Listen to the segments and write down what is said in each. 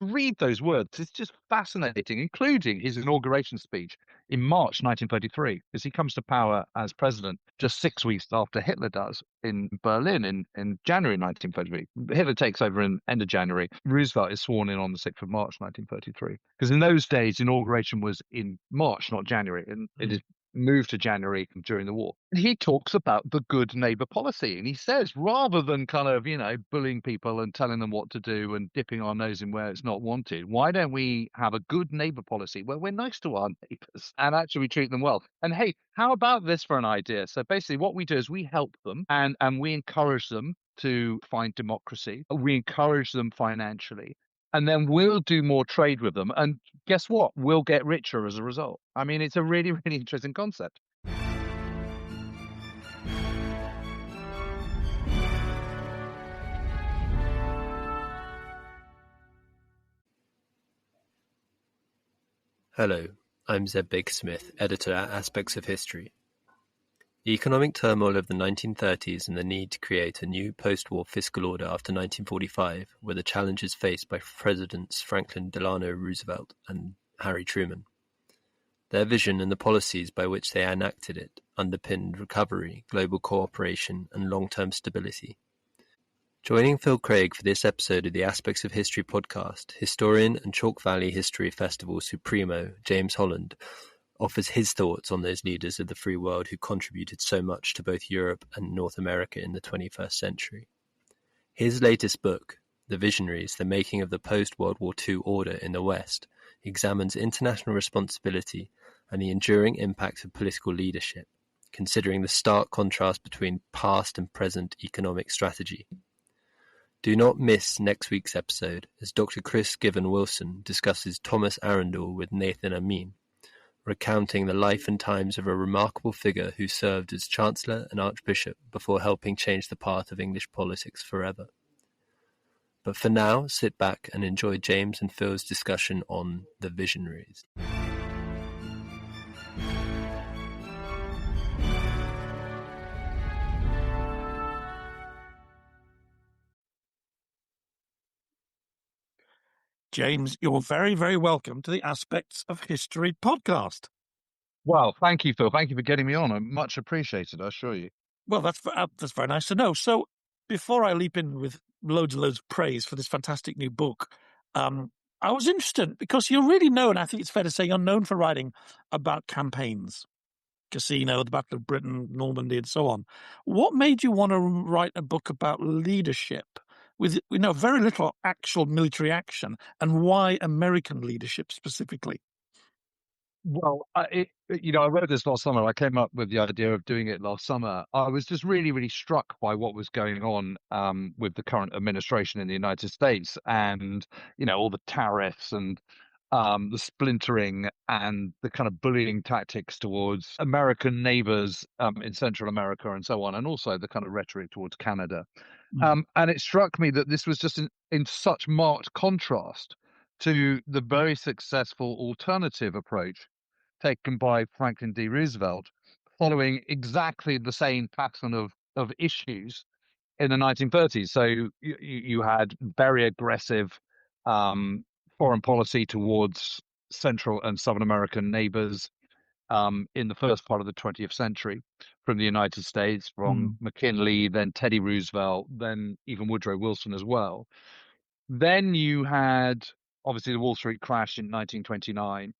read those words. It's just fascinating, including his inauguration speech in March 1933, because he comes to power as president just 6 weeks after Hitler does in Berlin in January 1933. Hitler takes over in end of January. Roosevelt is sworn in on the 6th of March 1933. Because in those days, inauguration was in March, not January, and it is moved to January during the war. And he talks about the good neighbor policy. And he says, rather than kind of, bullying people and telling them what to do and dipping our nose in where it's not wanted, why don't we have a good neighbor policy where we're nice to our neighbors and actually we treat them well? And hey, how about this for an idea? So basically what we do is we help them and we encourage them to find democracy. We encourage them financially. And then we'll do more trade with them. And guess what? We'll get richer as a result. I mean, it's a really, really interesting concept. Hello, I'm Zeb Baker-Smith, editor at Aspects of History. The economic turmoil of the 1930s and the need to create a new post-war fiscal order after 1945 were the challenges faced by Presidents Franklin Delano Roosevelt and Harry Truman. Their vision and the policies by which they enacted it underpinned recovery, global cooperation, and long-term stability. Joining Phil Craig for this episode of the Aspects of History podcast, historian and Chalke Valley History Festival Supremo James Holland offers his thoughts on those leaders of the free world who contributed so much to both Europe and North America in the 21st century. His latest book, The Visionaries, The Making of the Post-World War II Order in the West, examines international responsibility and the enduring impact of political leadership, considering the stark contrast between past and present economic strategy. Do not miss next week's episode as Dr. Chris Given-Wilson discusses Thomas Arundel with Nathan Amin, recounting the life and times of a remarkable figure who served as Chancellor and Archbishop before helping change the path of English politics forever. But for now, sit back and enjoy James and Phil's discussion on the Visionaries. James, you're very, very welcome to the Aspects of History podcast. Well, thank you, Phil. Thank you for getting me on. I'm much appreciated, I assure you. Well, that's very nice to know. So before I leap in with loads and loads of praise for this fantastic new book, I was interested because you're really known, I think it's fair to say, you're known for writing about campaigns, Cassino, the Battle of Britain, Normandy, and so on. What made you want to write a book about leadership with very little actual military action, and why American leadership specifically? Well, I wrote this last summer. I came up with the idea of doing it last summer. I was just really, really struck by what was going on with the current administration in the United States, and all the tariffs and the splintering and the kind of bullying tactics towards American neighbors in Central America and so on, and also the kind of rhetoric towards Canada. And it struck me that this was just in such marked contrast to the very successful alternative approach taken by Franklin D. Roosevelt, following exactly the same pattern of issues in the 1930s. So you had very aggressive foreign policy towards Central and Southern American neighbors in the first part of the 20th century from the United States, from McKinley, then Teddy Roosevelt, then even Woodrow Wilson as well. Then you had, obviously, the Wall Street crash in 1929.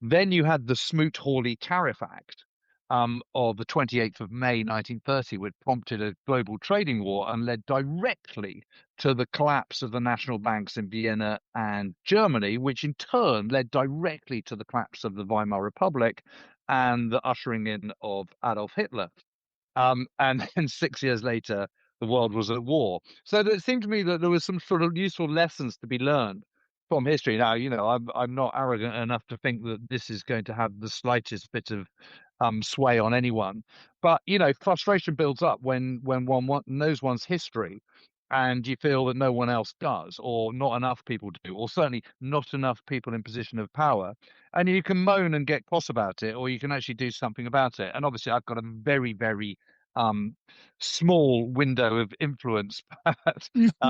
Then you had the Smoot-Hawley Tariff Act of the 28th of May 1930, which prompted a global trading war and led directly to the collapse of the national banks in Vienna and Germany, which in turn led directly to the collapse of the Weimar Republic and the ushering in of Adolf Hitler. And then 6 years later, the world was at war. So it seemed to me that there was some sort of useful lessons to be learned from history. Now, I'm not arrogant enough to think that this is going to have the slightest bit of sway on anyone. But, frustration builds up when one knows one's history and you feel that no one else does, or not enough people do, or certainly not enough people in position of power. And you can moan and get cross about it, or you can actually do something about it. And obviously, I've got a very, very small window of influence,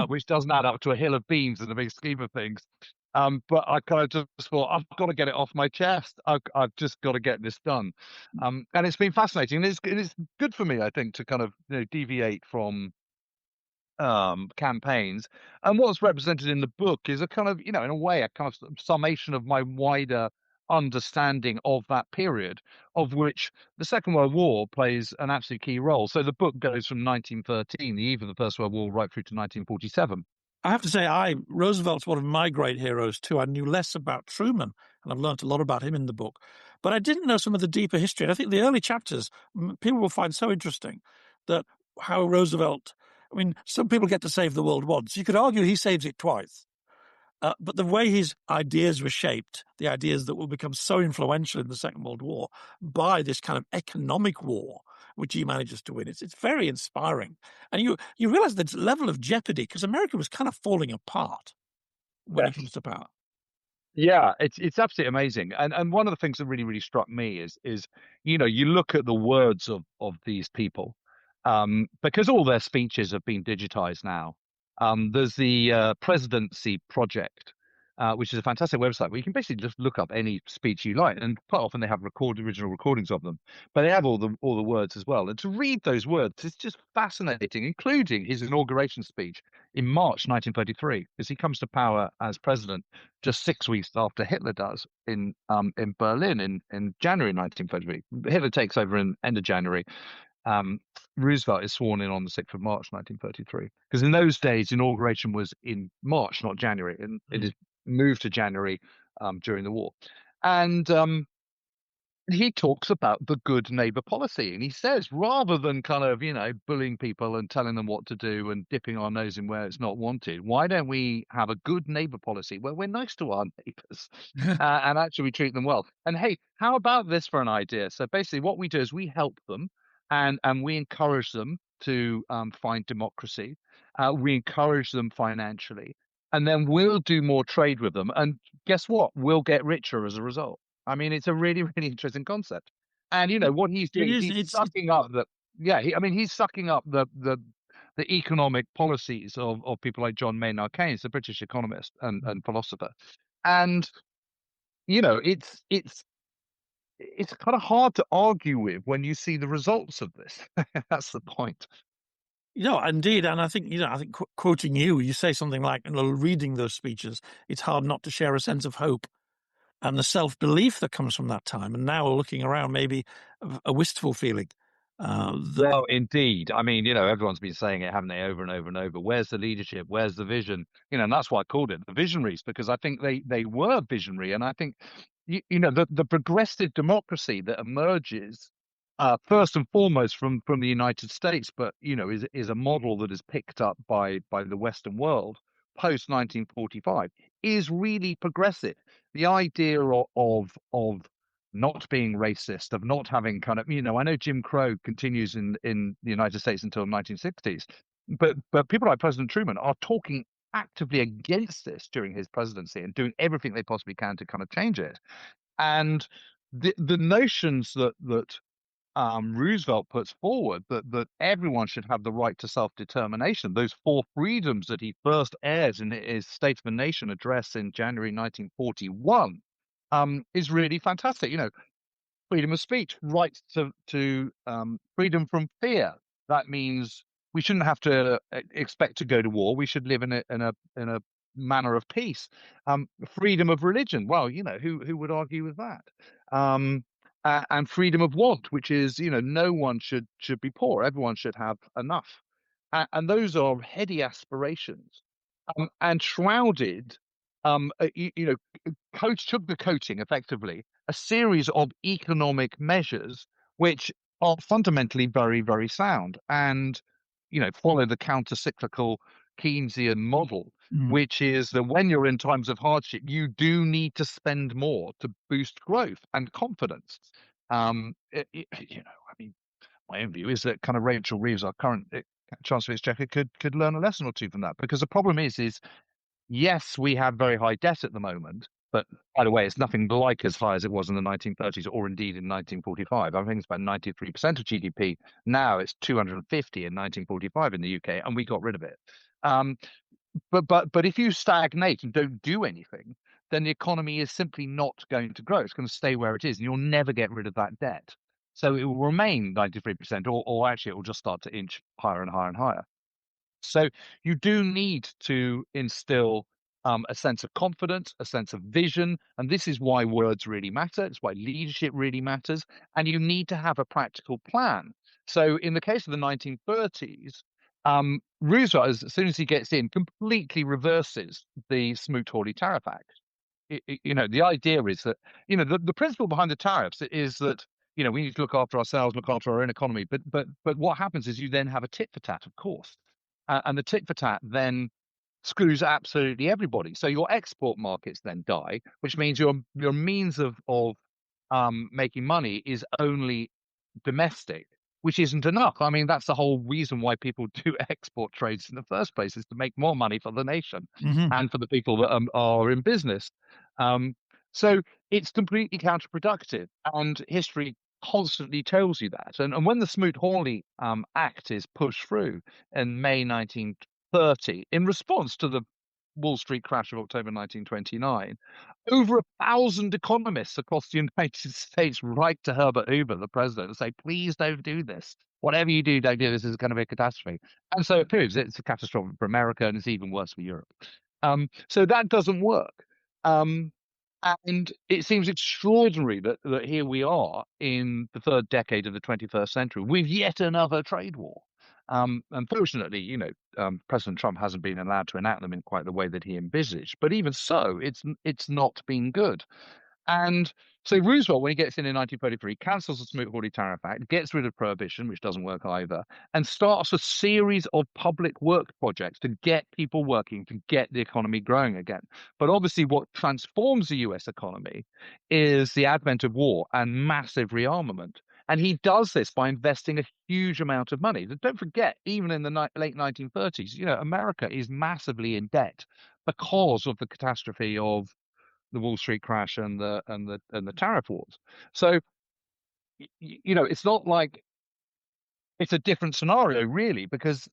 which doesn't add up to a hill of beans in the big scheme of things. But I kind of just thought I've got to get it off my chest. I've just got to get this done. And it's been fascinating. And it's good for me, I think, to kind of deviate from campaigns. And what's represented in the book is a kind of, in a way, a kind of summation of my wider understanding of that period, of which the Second World War plays an absolute key role. So the book goes from 1913, the eve of the First World War, right through to 1947. I have to say, Roosevelt's one of my great heroes too. I knew less about Truman, and I've learnt a lot about him in the book. But I didn't know some of the deeper history. And I think the early chapters people will find so interesting, that how Roosevelt. I mean, some people get to save the world once. You could argue he saves it twice. But the way his ideas were shaped, the ideas that will become so influential in the Second World War by this kind of economic war, which he manages to win, it's very inspiring. And you realize the level of jeopardy, because America was kind of falling apart when he Yes. comes to power. Yeah, it's absolutely amazing. And one of the things that really, really struck me is you look at the words of these people, because all their speeches have been digitized now. There's the Presidency Project, which is a fantastic website where you can basically just look up any speech you like, and quite often they have original recordings of them, but they have all the words as well. And to read those words, it's just fascinating, including his inauguration speech in March 1933, because he comes to power as president just 6 weeks after Hitler does in Berlin in January 1933. Hitler takes over in end of January. Roosevelt is sworn in on the 6th of March 1933, because in those days inauguration was in March, not January, and it is moved to January during the war. And he talks about the good neighbor policy, and he says, rather than kind of bullying people and telling them what to do and dipping our nose in where it's not wanted, why don't we have a good neighbor policy where we're nice to our neighbors and actually we treat them well? And hey, how about this for an idea? So basically what we do is we help them, and we encourage them to find democracy. We encourage them financially, and then we'll do more trade with them, and guess what, we'll get richer as a result. I mean, it's a really, really interesting concept. And what he's It doing is is. he's sucking up the yeah, he's sucking up the economic policies of people like John Maynard Keynes, the British economist and philosopher. And it's kind of hard to argue with when you see the results of this. That's the point. Indeed, and I think quoting you, you say something like, reading those speeches, it's hard not to share a sense of hope and the self-belief that comes from that time. And now looking around, maybe a wistful feeling. Well, indeed. I mean, everyone's been saying it, haven't they, over and over and over. Where's the leadership? Where's the vision? And that's why I called it the Visionaries, because I think they were visionary. And I think, the progressive democracy that emerges, first and foremost from the United States, but, is a model that is picked up by the Western world post 1945, is really progressive. The idea of not being racist, of not having kind of, I know Jim Crow continues in the United States until the 1960s, but people like President Truman are talking actively against this during his presidency and doing everything they possibly can to kind of change it. And the notions that Roosevelt puts forward, that everyone should have the right to self-determination, those four freedoms that he first airs in his State of the Nation address in January 1941, is really fantastic. Freedom of speech, right to freedom from fear. That means we shouldn't have to expect to go to war. We should live in a manner of peace. Freedom of religion. Well, who would argue with that? And freedom of want, which is no one should be poor. Everyone should have enough. And those are heady aspirations, and shrouded. Coach took the coating effectively a series of economic measures which are fundamentally very, very sound and, follow the counter-cyclical Keynesian model, which is that when you're in times of hardship, you do need to spend more to boost growth and confidence. I mean, my own view is that kind of Rachel Reeves, our current Chancellor of the Exchequer, could learn a lesson or two from that, because the problem is yes, we have very high debt at the moment, but by the way, it's nothing like as high as it was in the 1930s or indeed in 1945. I think it's about 93% of GDP. Now it's 250 in 1945 in the UK, and we got rid of it. but if you stagnate and don't do anything, then the economy is simply not going to grow. It's going to stay where it is, and you'll never get rid of that debt. So it will remain 93%, or actually it will just start to inch higher and higher and higher. So you do need to instill a sense of confidence, a sense of vision, and this is why words really matter. It's why leadership really matters, and you need to have a practical plan. So in the case of the 1930s, Roosevelt, as soon as he gets in, completely reverses the Smoot-Hawley Tariff Act. The idea is that, the principle behind the tariffs is that, we need to look after ourselves, look after our own economy. But what happens is you then have a tit for tat, of course. And the tit for tat then screws absolutely everybody. So your export markets then die, which means your means of making money is only domestic, which isn't enough. I mean, that's the whole reason why people do export trades in the first place, is to make more money for the nation and for the people that are in business. Um, so it's completely counterproductive, and history constantly tells you that. And when the Smoot-Hawley Act is pushed through in May 1930, in response to the Wall Street crash of October 1929, over 1,000 economists across the United States write to Herbert Hoover, the president, and say, please don't do this. Whatever you do, don't do this. It's going to be a catastrophe. And so it proves it's a catastrophe for America, and it's even worse for Europe. So that doesn't work. And it seems extraordinary that here we are in the third decade of the 21st century with yet another trade war. Unfortunately, President Trump hasn't been allowed to enact them in quite the way that he envisaged. But even so, it's not been good. And so Roosevelt, when he gets in 1933, cancels the Smoot-Hawley Tariff Act, gets rid of prohibition, which doesn't work either, and starts a series of public work projects to get people working, to get the economy growing again. But obviously, what transforms the US economy is the advent of war and massive rearmament. And he does this by investing a huge amount of money. Don't forget, even in the late 1930s, America is massively in debt because of the catastrophe of the Wall Street crash and the tariff wars. So it's not like it's a different scenario really, because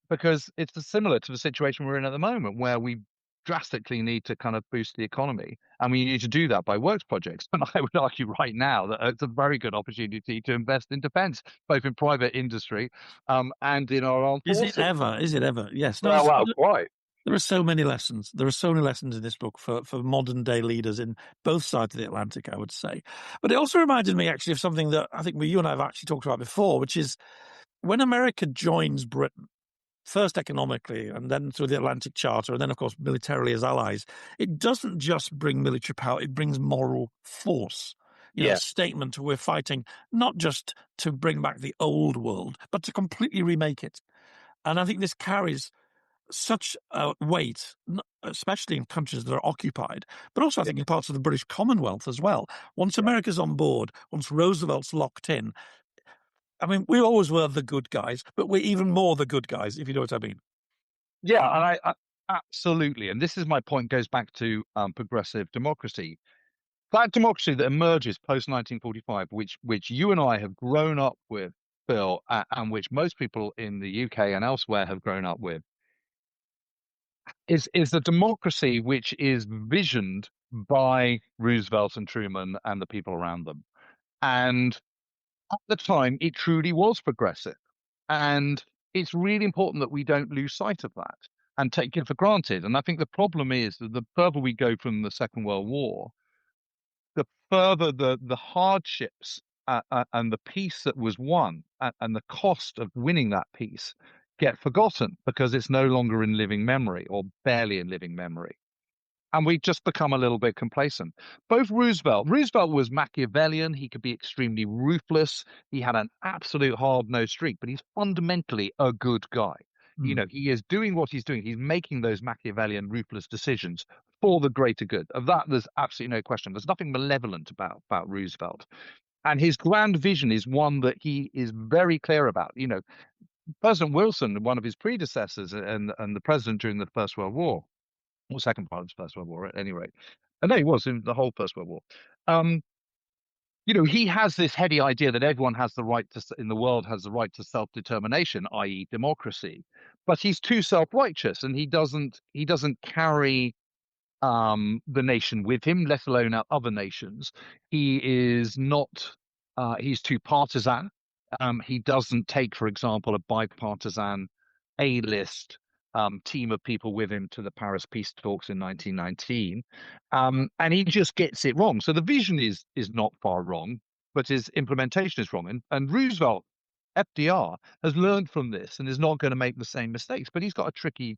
it's similar to the situation we're in at the moment, where we drastically need to kind of boost the economy, and we need to do that by works projects. And I would argue right now that it's a very good opportunity to invest in defence, both in private industry and in our armed Is it forces. ever? Is it ever? Yes. No, Well, quite. there are so many lessons. There are so many lessons in this book for modern day leaders in both sides of the Atlantic, I would say. But it also reminded me actually of something that I think you and I have actually talked about before, which is when America joins Britain, first economically and then through the Atlantic Charter, and then, of course, militarily as allies, it doesn't just bring military power, it brings moral force. A statement we're fighting not just to bring back the old world, but to completely remake it. And I think this carries such a weight, especially in countries that are occupied, but also I think in parts of the British Commonwealth as well. Once America's on board, once Roosevelt's locked in, I mean, we always were the good guys, but we're even more the good guys, if you know what I mean. Yeah, and I absolutely, and this is my point, goes back to progressive democracy. That democracy that emerges post 1945, which you and I have grown up with, Phil, and which most people in the UK and elsewhere have grown up with, is the democracy which is visioned by Roosevelt and Truman and the people around them. And at the time, it truly was progressive. And it's really important that we don't lose sight of that and take it for granted. And I think the problem is that the further we go from the Second World War, the further the hardships and the peace that was won and the cost of winning that peace get forgotten, because it's no longer in living memory, or barely in living memory. And we just become a little bit complacent. Roosevelt was Machiavellian. He could be extremely ruthless. He had an absolute hard-nosed streak, but he's fundamentally a good guy. He is doing what he's doing. He's making those Machiavellian, ruthless decisions for the greater good. Of that, there's absolutely no question. There's nothing malevolent about Roosevelt. And his grand vision is one that he is very clear about. President Wilson, one of his predecessors and the president during the First World War, or second part of the First World War at any rate. And no, he was in the whole First World War. he has this heady idea that everyone has the right to in the world has the right to self-determination, i.e., democracy, but he's too self-righteous, and he doesn't carry the nation with him, let alone other nations. He is not, he's too partisan. He doesn't take, for example, a bipartisan A-list team of people with him to the Paris peace talks in 1919. And he just gets it wrong. So the vision is not far wrong, but his implementation is wrong. And Roosevelt, FDR, has learned from this and is not going to make the same mistakes. But he's got a tricky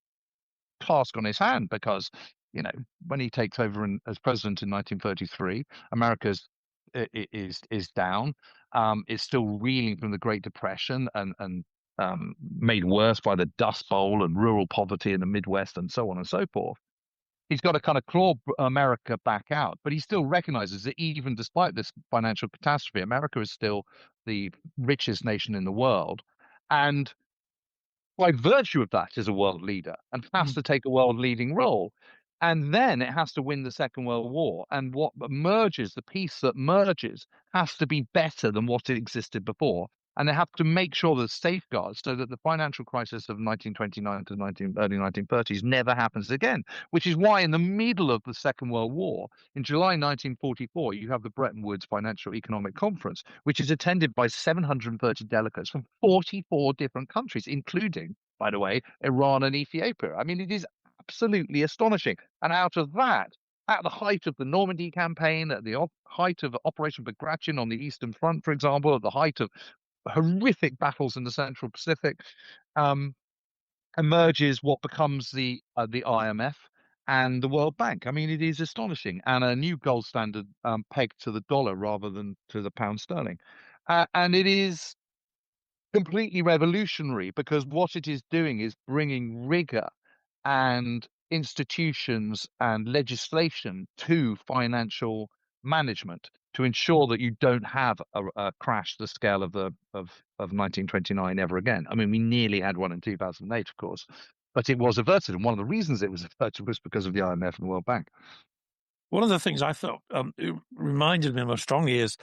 task on his hand because when he takes over as president in 1933, America's is down. It's still reeling from the Great Depression and made worse by the Dust Bowl and rural poverty in the Midwest and so on and so forth. He's got to kind of claw America back out, but he still recognizes that even despite this financial catastrophe, America is still the richest nation in the world. And by virtue of that, is a world leader and has to take a world leading role. And then it has to win the Second World War. And what emerges, the peace that merges, has to be better than what existed before. And they have to make sure there's safeguards so that the financial crisis of 1929 to early 1930s never happens again, which is why in the middle of the Second World War, in July 1944, you have the Bretton Woods Financial Economic Conference, which is attended by 730 delegates from 44 different countries, including, by the way, Iran and Ethiopia. I mean, it is absolutely astonishing. And out of that, at the height of the Normandy campaign, at the height of Operation Bagration on the Eastern Front, for example, at the height of horrific battles in the Central Pacific, emerges what becomes the IMF and the World Bank. I mean, it is astonishing, and a new gold standard pegged to the dollar rather than to the pound sterling, and it is completely revolutionary because what it is doing is bringing rigor and institutions and legislation to financial management to ensure that you don't have a crash the scale of 1929 ever again. I mean, we nearly had one in 2008, of course, but it was averted, and one of the reasons it was averted was because of the IMF and the World Bank. One of the things I thought it reminded me most strongly is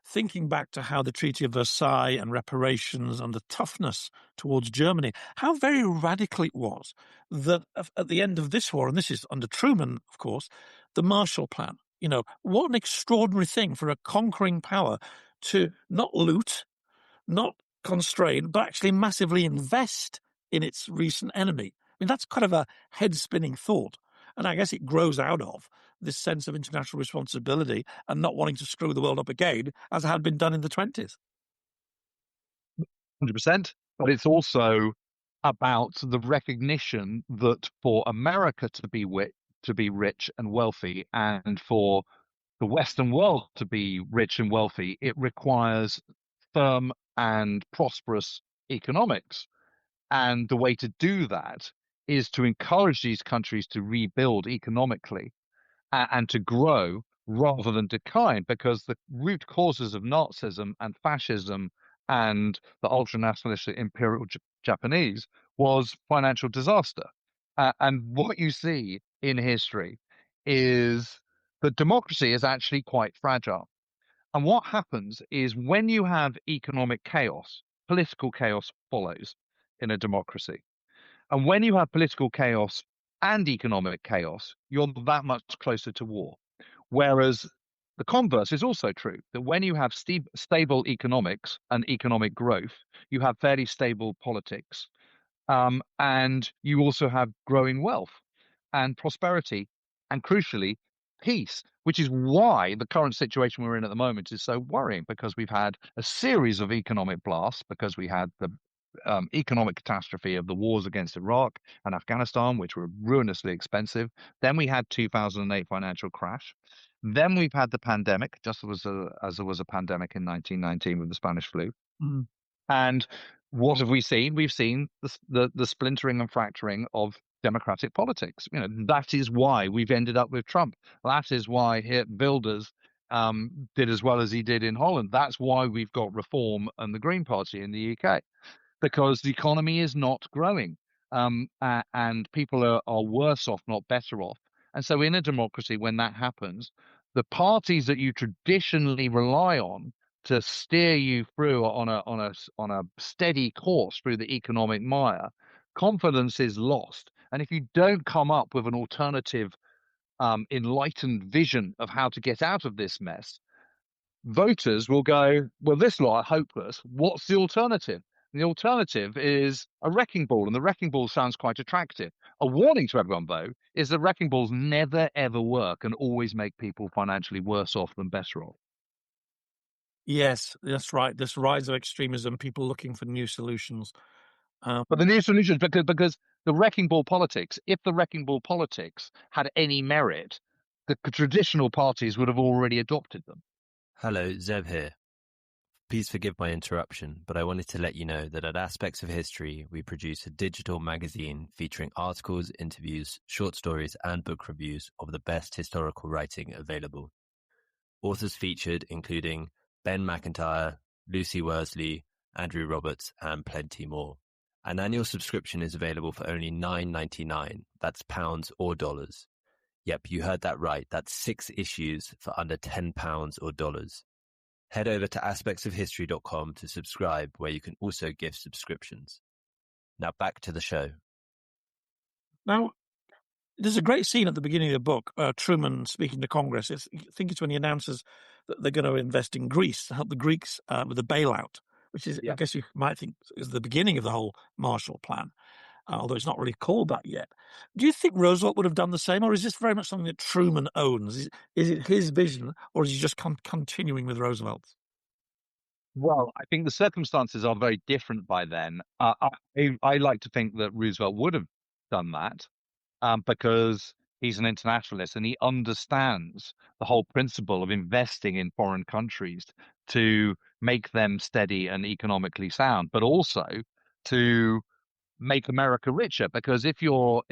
thinking back to how the Treaty of Versailles and reparations and the toughness towards Germany, how very radical it was that at the end of this war, and this is under Truman, of course, the Marshall Plan. What an extraordinary thing for a conquering power to not loot, not constrain, but actually massively invest in its recent enemy. I mean, that's kind of a head-spinning thought. And I guess it grows out of this sense of international responsibility and not wanting to screw the world up again, as had been done in the 20s. 100%. But it's also about the recognition that for America to be rich and wealthy, and for the Western world to be rich and wealthy, it requires firm and prosperous economics. And the way to do that is to encourage these countries to rebuild economically and to grow rather than decline, because the root causes of Nazism and fascism and the ultra-nationalistic imperial Japanese was financial disaster. And what you see in history is that democracy is actually quite fragile. And what happens is when you have economic chaos, political chaos follows in a democracy. And when you have political chaos and economic chaos, you're that much closer to war. Whereas the converse is also true, that when you have stable economics and economic growth, you have fairly stable politics. And you also have growing wealth and prosperity, and crucially, peace, which is why the current situation we're in at the moment is so worrying, because we've had a series of economic blasts, because we had the economic catastrophe of the wars against Iraq and Afghanistan, which were ruinously expensive. Then we had 2008 financial crash. Then we've had the pandemic, just as there was a pandemic in 1919 with the Spanish flu. Mm. And what have we seen? We've seen the splintering and fracturing of democratic politics. That is why we've ended up with Trump. That is why Wilders did as well as he did in Holland. That's why we've got Reform and the Green Party in the UK, because the economy is not growing, and people are worse off, not better off. And so in a democracy, when that happens, the parties that you traditionally rely on to steer you through on a steady course through the economic mire, confidence is lost. And if you don't come up with an alternative, enlightened vision of how to get out of this mess, voters will go, well, this lot are hopeless. What's the alternative? And the alternative is a wrecking ball, and the wrecking ball sounds quite attractive. A warning to everyone, though, is that wrecking balls never, ever work and always make people financially worse off than better off. Yes, that's right. This rise of extremism, people looking for new solutions. But the new solution is because the wrecking ball politics, if the wrecking ball politics had any merit, the traditional parties would have already adopted them. Hello, Zeb here. Please forgive my interruption, but I wanted to let you know that at Aspects of History, we produce a digital magazine featuring articles, interviews, short stories, and book reviews of the best historical writing available. Authors featured including Ben McIntyre, Lucy Worsley, Andrew Roberts, and plenty more. An annual subscription is available for only $9.99. That's pounds or dollars. Yep, you heard that right. That's 6 issues for under £10 or dollars. Head over to aspectsofhistory.com to subscribe, where you can also give subscriptions. Now back to the show. Now, there's a great scene at the beginning of the book, Truman speaking to Congress. I think it's when he announces that they're going to invest in Greece to help the Greeks with the bailout, which is, I guess you might think, is the beginning of the whole Marshall Plan, although it's not really called that yet. Do you think Roosevelt would have done the same, or is this very much something that Truman owns? Is it his vision, or is he just continuing with Roosevelt's? Well, I think the circumstances are very different by then. I like to think that Roosevelt would have done that, because he's an internationalist and he understands the whole principle of investing in foreign countries to make them steady and economically sound, but also to make America richer. Because if your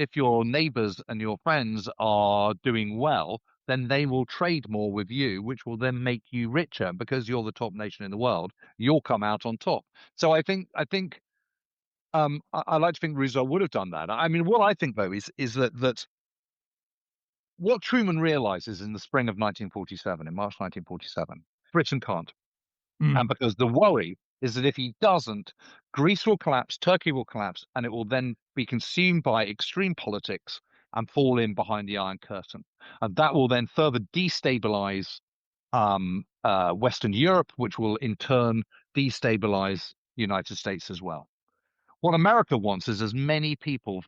neighbors and your friends are doing well, then they will trade more with you, which will then make you richer. Because you're the top nation in the world, you'll come out on top. So I like to think Roosevelt would have done that. I mean, what I think though is that what Truman realizes in the spring of 1947, in March 1947, Britain can't. And because the worry is that if he doesn't, Greece will collapse, Turkey will collapse, and it will then be consumed by extreme politics and fall in behind the Iron Curtain. And that will then further destabilize Western Europe, which will in turn destabilize the United States as well. What America wants is as many people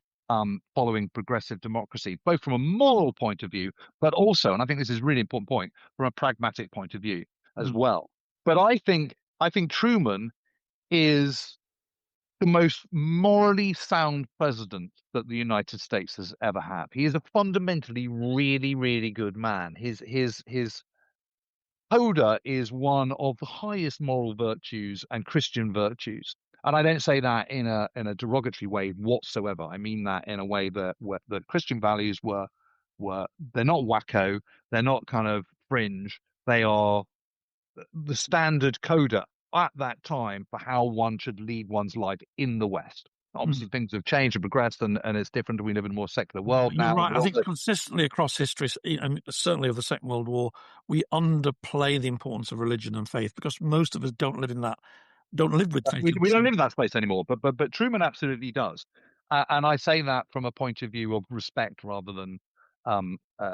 following progressive democracy, both from a moral point of view, but also, and I think this is a really important point, from a pragmatic point of view as well. But I think Truman is the most morally sound president that the United States has ever had. He is a fundamentally really, really good man. His coda is one of the highest moral virtues and Christian virtues. And I don't say that in a derogatory way whatsoever. I mean that in a way that the Christian values were they're not wacko, they're not kind of fringe. They are the standard coda at that time for how one should lead one's life in the West. Obviously, things have changed and progressed, and it's different. We live in a more secular world You're now. right. I think consistently across history, and certainly of the Second World War, we underplay the importance of religion and faith because most of us don't live with faith. We don't live in that space anymore. But Truman absolutely does, and I say that from a point of view of respect rather than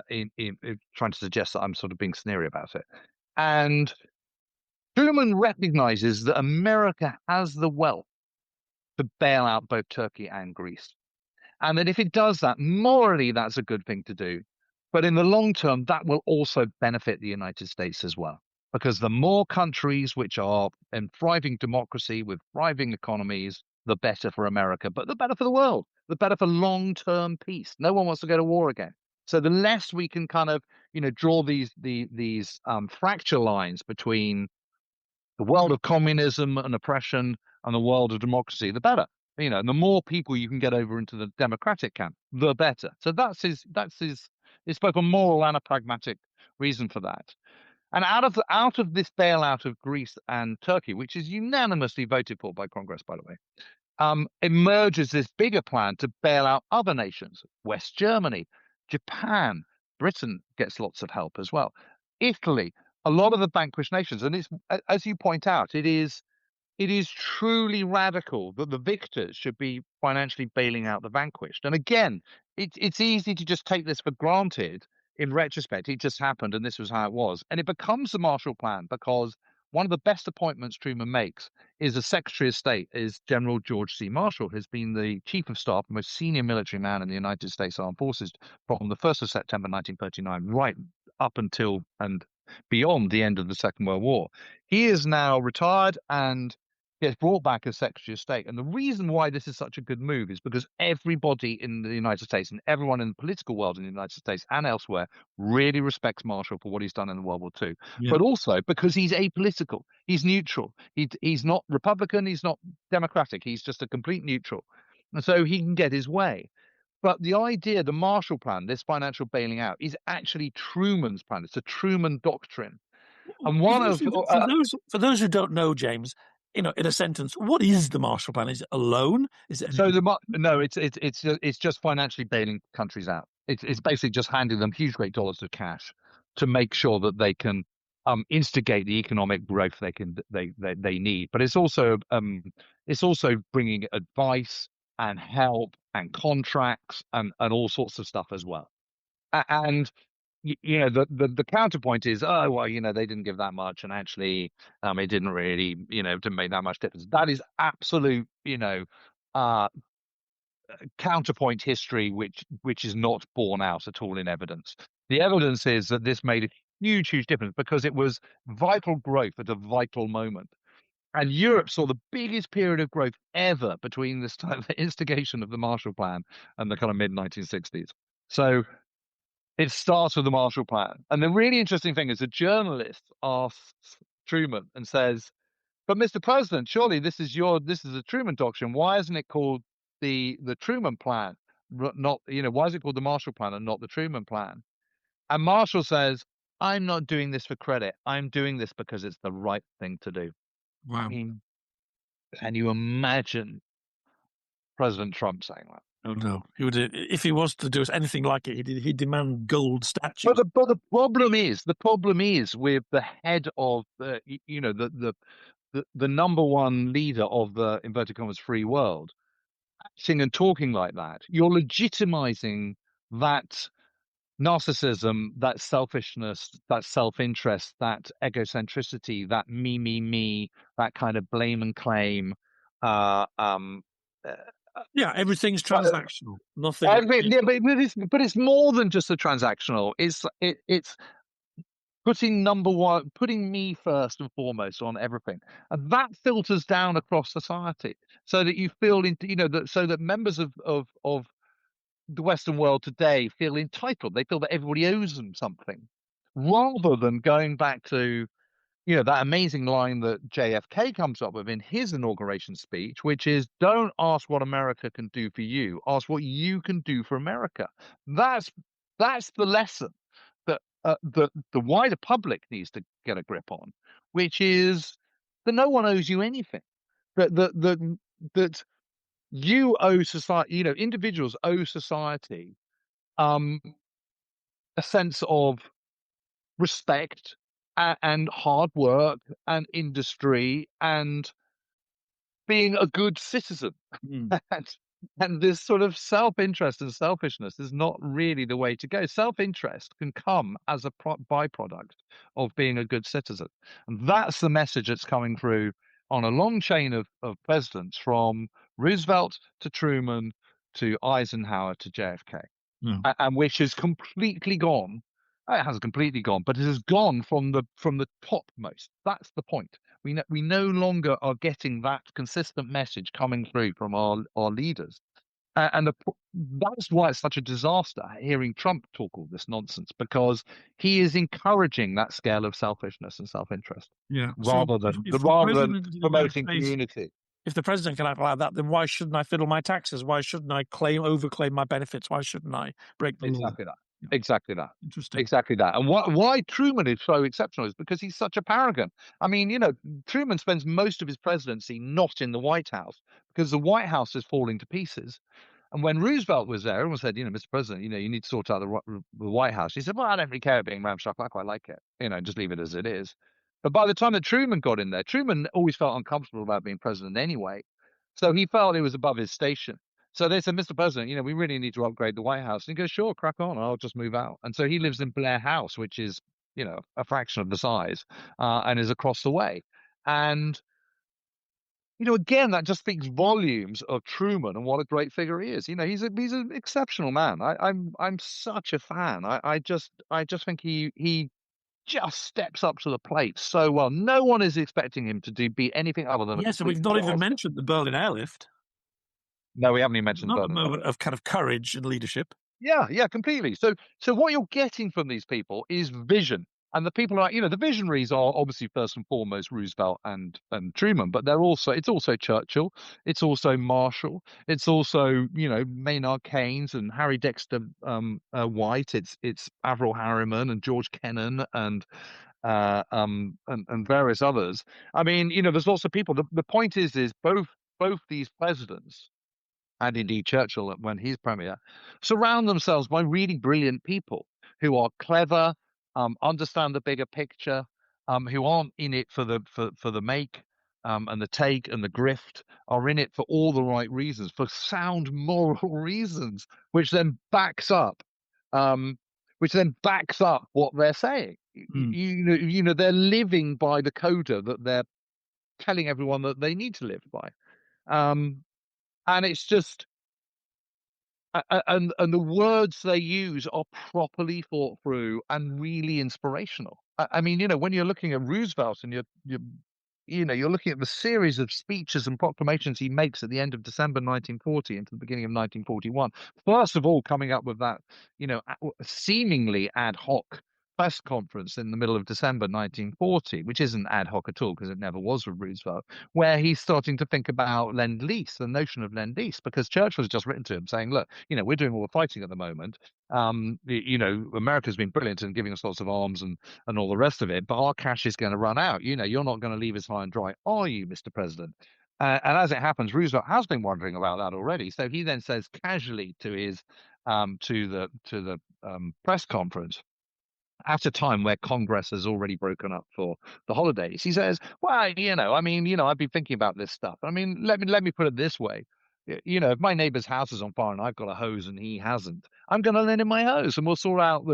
in trying to suggest that I'm sort of being sneery about it. And Truman recognizes that America has the wealth to bail out both Turkey and Greece. And that if it does that, morally, that's a good thing to do. But in the long term, that will also benefit the United States as well. Because the more countries which are in thriving democracy with thriving economies, the better for America, but the better for the world, the better for long-term peace. No one wants to go to war again. So the less we can kind of, draw these fracture lines between the world of communism and oppression and the world of democracy, the better. And the more people you can get over into the democratic camp, the better. So it's both a moral and a pragmatic reason for that. And out of this bailout of Greece and Turkey, which is unanimously voted for by Congress, by the way, emerges this bigger plan to bail out other nations, West Germany, Japan, Britain gets lots of help as well. Italy, a lot of the vanquished nations, and it's as you point out, it is truly radical that the victors should be financially bailing out the vanquished. And again, it's easy to just take this for granted in retrospect. It just happened and this was how it was. And it becomes the Marshall Plan because one of the best appointments Truman makes is a Secretary of State, is General George C. Marshall, who's been the Chief of Staff, the most senior military man in the United States Armed Forces from the 1st of September 1939, right up until and beyond the end of the Second World War. He is now retired and gets brought back as Secretary of State. And the reason why this is such a good move is because everybody in the United States and everyone in the political world in the United States and elsewhere really respects Marshall for what he's done in World War II. Yeah. But also because he's apolitical, he's neutral. He's not Republican, he's not Democratic, he's just a complete neutral. And so he can get his way. But the idea, the Marshall Plan, this financial bailing out, is actually Truman's plan. It's a Truman doctrine. And one of for those who don't know, James, in a sentence, what is the Marshall Plan? Is it a loan? Is it no? It's just financially bailing countries out. It's basically just handing them huge great dollars of cash to make sure that they can instigate the economic growth they need. But it's also bringing advice and help and contracts and all sorts of stuff as well. And the counterpoint is, oh well, they didn't give that much, and actually it didn't really didn't make that much difference. That is absolute counterpoint history which is not borne out at all in evidence. The evidence is that this made a huge difference because it was vital growth at a vital moment. And Europe saw the biggest period of growth ever between this time, the instigation of the Marshall Plan and the kind of mid-1960s. So it starts with the Marshall Plan. And the really interesting thing is a journalist asks Truman and says, but Mr. President, surely this is a Truman doctrine. Why isn't it called the Truman Plan? Not, why is it called the Marshall Plan and not the Truman Plan? And Marshall says, I'm not doing this for credit. I'm doing this because it's the right thing to do. Wow. I mean, can you imagine President Trump saying that? Oh no, he would. If he was to do anything like it, he'd demand gold statues. But the problem is with the head of the number one leader of the inverted commas free world, acting and talking like that, you're legitimizing that narcissism, that selfishness, that self-interest, that egocentricity, that me, that kind of blame and claim. Yeah, everything's transactional. Nothing. Yeah, but it's more than just a transactional. It's putting me first and foremost on everything, and that filters down across society, so that you feel so that members of the Western world today feel entitled. They feel that everybody owes them something, rather than going back to that amazing line that JFK comes up with in his inauguration speech, which is, don't ask what America can do for you, ask what you can do for America. That's the lesson that the wider public needs to get a grip on, which is that no one owes you anything. That you owe society, individuals owe society a sense of respect and hard work and industry and being a good citizen. And this sort of self-interest and selfishness is not really the way to go. Self-interest can come as a byproduct of being a good citizen. And that's the message that's coming through on a long chain of presidents, from Roosevelt to Truman to Eisenhower to JFK, and which has completely gone. It hasn't completely gone, but it has gone from the topmost. That's the point. We no longer are getting that consistent message coming through from our leaders, and that's why it's such a disaster hearing Trump talk all this nonsense, because he is encouraging that scale of selfishness and self-interest, rather than promoting community. If the president can act like that, then why shouldn't I fiddle my taxes? Why shouldn't I overclaim my benefits? Why shouldn't I break the law? Exactly that. Interesting. Exactly that. And why Truman is so exceptional is because he's such a paragon. I mean, Truman spends most of his presidency not in the White House because the White House is falling to pieces. And when Roosevelt was there, everyone said, Mr. President, you need to sort out the White House. He said, well, I don't really care about being ramshackle. I quite like it. Just leave it as it is. But by the time that Truman got in there, Truman always felt uncomfortable about being president anyway. So he felt it was above his station. So they said, Mr. President, we really need to upgrade the White House. And he goes, sure, crack on. I'll just move out. And so he lives in Blair House, which is, a fraction of the size, and is across the way. And again, that just speaks volumes of Truman and what a great figure he is. He's an exceptional man. I'm such a fan. I just think he just steps up to the plate so well. No one is expecting him to be anything other than a Yes, and we've complete not even god. mentioned the Berlin airlift. No, we haven't even mentioned Another Bernard. moment of kind of courage and leadership. Yeah, completely. So what you're getting from these people is vision. And the people are, the visionaries are obviously first and foremost Roosevelt and Truman, but it's also Churchill, it's also Marshall, it's also, Maynard Keynes and Harry Dexter White, it's Averell Harriman and George Kennan and various others. I mean, there's lots of people. The point is both these presidents, and indeed Churchill when he's premier, surround themselves by really brilliant people who are clever, understand the bigger picture, who aren't in it for the make and the take and the grift, are in it for all the right reasons, for sound moral reasons, which then backs up what they're saying. They're living by the coda that they're telling everyone that they need to live by. And it's just, and the words they use are properly thought through and really inspirational. I mean, when you're looking at Roosevelt and you're looking at the series of speeches and proclamations he makes at the end of December 1940 into the beginning of 1941. First of all, coming up with that, seemingly ad hoc press conference in the middle of December 1940, which isn't ad hoc at all because it never was with Roosevelt, where he's starting to think about lend-lease, the notion of lend-lease, because Churchill's just written to him saying, look, we're doing all the fighting at the moment. America's been brilliant in giving us lots of arms and all the rest of it, but our cash is going to run out. You're not going to leave us high and dry, are you, Mr. President? And as it happens, Roosevelt has been wondering about that already. So he then says casually to his to the press conference, at a time where Congress has already broken up for the holidays, he says, well, I've been thinking about this stuff. I mean, let me put it this way. If my neighbor's house is on fire and I've got a hose and he hasn't, I'm going to lend him my hose and we'll sort out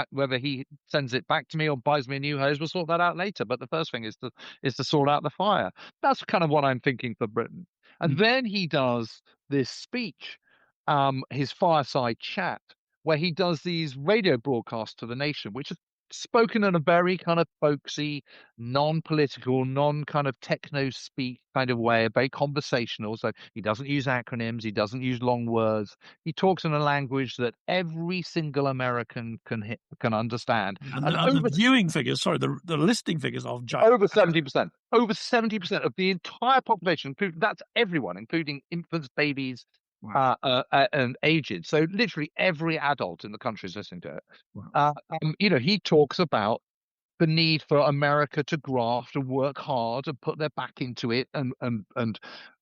whether he sends it back to me or buys me a new hose. We'll sort that out later. But the first thing is to sort out the fire. That's kind of what I'm thinking for Britain. And then he does this speech, his fireside chat, where he does these radio broadcasts to the nation, which are spoken in a very kind of folksy, non-political, non-kind of techno-speak kind of way, very conversational. So he doesn't use acronyms, he doesn't use long words. He talks in a language that every single American can understand. And the viewing figures, the listening figures are giant. Over 70%. Over 70% of the entire population, that's everyone, including infants, babies, wow. And aged. So literally every adult in the country is listening to it. Wow. He talks about the need for America to graft and work hard and put their back into it and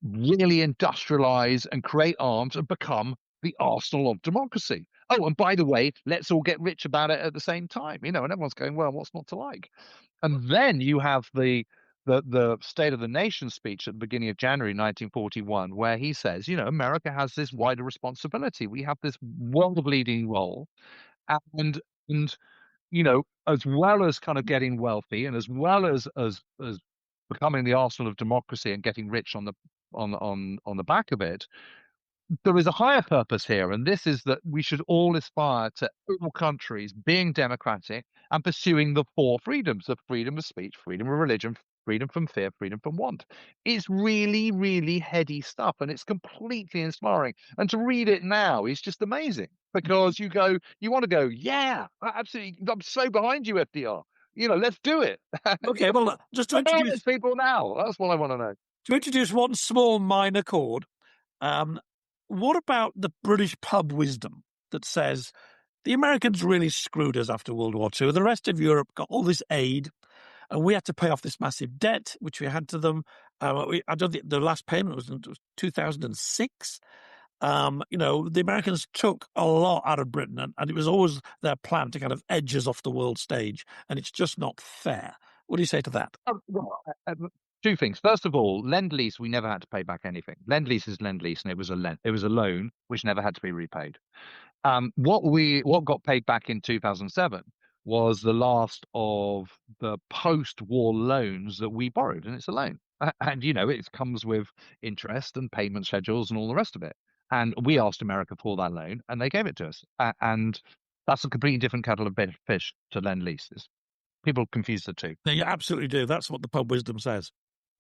really industrialize and create arms and become the arsenal of democracy. Oh, and by the way, let's all get rich about it at the same time, and everyone's going, well, what's not to like? And then you have the State of the Nation speech at the beginning of January 1941, where he says, America has this wider responsibility. We have this world-leading role, and as well as kind of getting wealthy, and as well as becoming the arsenal of democracy and getting rich on the back of it, there is a higher purpose here, and this is that we should all aspire to all countries being democratic and pursuing the four freedoms of freedom of speech, freedom of religion, freedom from fear, freedom from want. It's really, really heady stuff, and it's completely inspiring. And to read it now is just amazing, because you want to go, yeah, absolutely, I'm so behind you, FDR. Let's do it. Okay, well, just to introduce people now, that's what I want to know. To introduce one small minor chord, what about the British pub wisdom that says the Americans really screwed us after World War II? The rest of Europe got all this aid, and we had to pay off this massive debt, which we had to them. I don't think the last payment was in 2006. The Americans took a lot out of Britain, and it was always their plan to kind of edge us off the world stage, and it's just not fair. What do you say to that? Well, two things. First of all, lend-lease, we never had to pay back anything. Lend-lease is lend-lease, and it was a loan which never had to be repaid. What got paid back in 2007 was the last of the post-war loans that we borrowed, and it's a loan. And it comes with interest and payment schedules and all the rest of it. And we asked America for that loan, and they gave it to us. And that's a completely different kettle of fish to lend leases. People confuse the two. You absolutely do. That's what the pub wisdom says.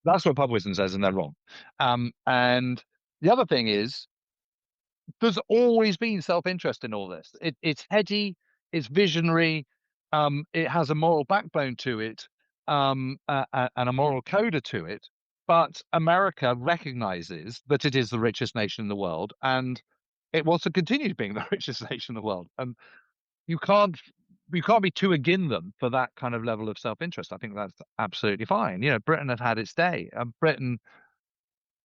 That's what pub wisdom says, and they're wrong. And the other thing is, there's always been self-interest in all this. It's heady, it's visionary, it has a moral backbone to it, and a moral coda to it. But America recognizes that it is the richest nation in the world, and it wants to continue being the richest nation in the world. And you can't you can't be too against them for that kind of level of self-interest. I think that's absolutely fine. Britain had its day.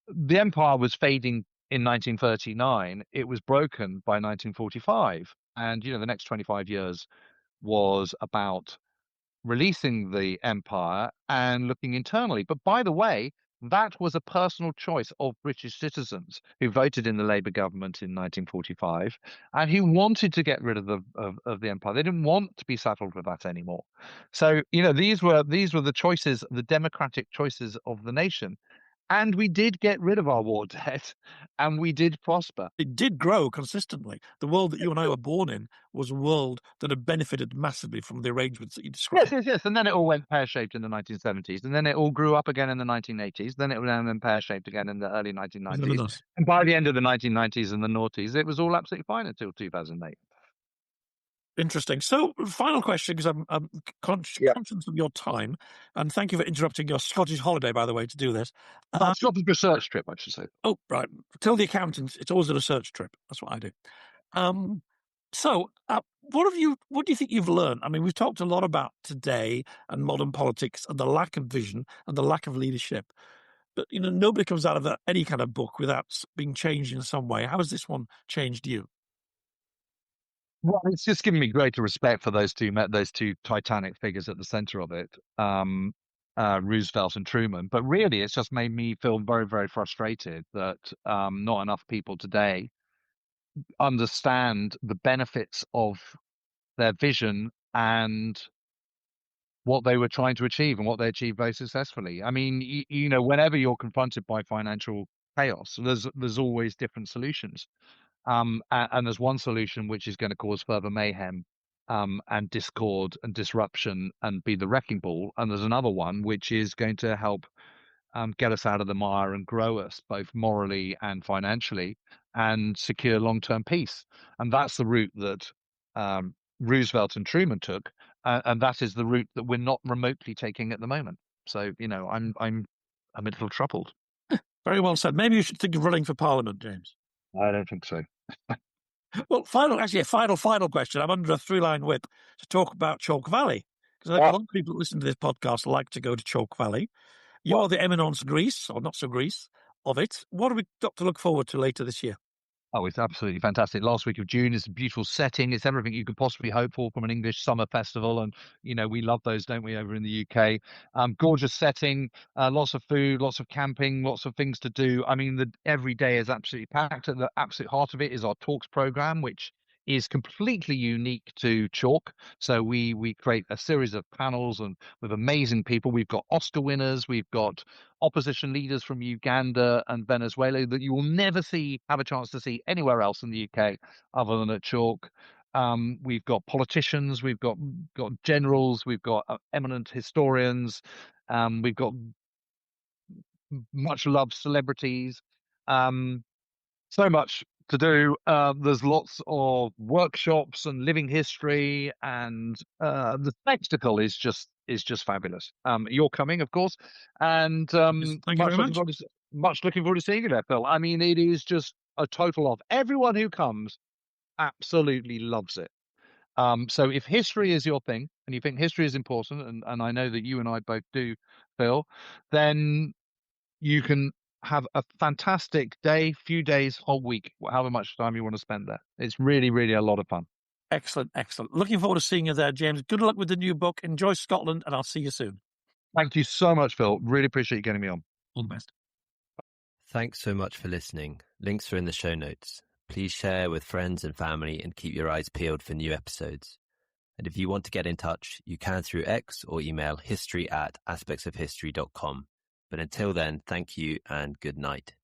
The empire was fading in 1939. It was broken by 1945. And, the next 25 years was about releasing the empire and looking internally. But by the way, that was a personal choice of British citizens who voted in the Labour government in 1945 and who wanted to get rid of the empire. They didn't want to be saddled with that anymore. So, these were the choices, the democratic choices of the nation. And we did get rid of our war debt, and we did prosper. It did grow consistently. The world that you and I were born in was a world that had benefited massively from the arrangements that you described. Yes. And then it all went pear-shaped in the 1970s, and then it all grew up again in the 1980s. Then it went pear-shaped again in the early 1990s. And by the end of the 1990s and the noughties, it was all absolutely fine until 2008. Interesting. So, final question, because I'm conscious of your time, and thank you for interrupting your Scottish holiday, by the way, to do this. Scottish research trip, I should say. Oh, right. Tell the accountants it's always a research trip. That's what I do. What do you think you've learned? I mean, we've talked a lot about today and modern politics and the lack of vision and the lack of leadership. But, nobody comes out of any kind of book without being changed in some way. How has this one changed you? Well, it's just given me greater respect for those two titanic figures at the center of it, Roosevelt and Truman. But really, it's just made me feel very, very frustrated that not enough people today understand the benefits of their vision and what they were trying to achieve and what they achieved very successfully. I mean, whenever you're confronted by financial chaos, there's always different solutions. And there's one solution which is going to cause further mayhem, and discord and disruption and be the wrecking ball. And there's another one which is going to help get us out of the mire and grow us both morally and financially and secure long-term peace. And that's the route that Roosevelt and Truman took, and that is the route that we're not remotely taking at the moment. So, I'm a little troubled. Very well said. Maybe you should think of running for Parliament, James. I don't think so. Well, final question. I'm under a 3-line whip to talk about Chalke Valley, because I think a lot of people that listen to this podcast like to go to Chalke Valley. You are the eminence grise, or not so grise, of it. What have we got to look forward to later this year? Oh, it's absolutely fantastic. Last week of June is a beautiful setting. It's everything you could possibly hope for from an English summer festival. And, we love those, don't we, over in the UK? Gorgeous setting, lots of food, lots of camping, lots of things to do. I mean, every day is absolutely packed. At the absolute heart of it is our talks program, which is completely unique to Chalke. So we create a series of panels and with amazing people. We've got Oscar winners, we've got opposition leaders from Uganda and Venezuela that you will never have a chance to see anywhere else in the UK other than at Chalke. We've got politicians, we've got generals, we've got eminent historians, we've got much loved celebrities. So much to do. There's lots of workshops and living history, and the spectacle is just fabulous. You're coming, of course, and Thank you very much. Much looking forward to seeing you there, Phil. I mean, it is just a total of everyone who comes absolutely loves it. So if history is your thing and you think history is important, and I know that you and I both do, Phil, then you can have a fantastic day, few days, whole week, however much time you want to spend there. It's really, really a lot of fun. Excellent, excellent. Looking forward to seeing you there, James. Good luck with the new book. Enjoy Scotland, and I'll see you soon. Thank you so much, Phil. Really appreciate you getting me on. All the best. Thanks so much for listening. Links are in the show notes. Please share with friends and family and keep your eyes peeled for new episodes. And if you want to get in touch, you can through X or email history@aspectsofhistory.com. But until then, thank you and good night.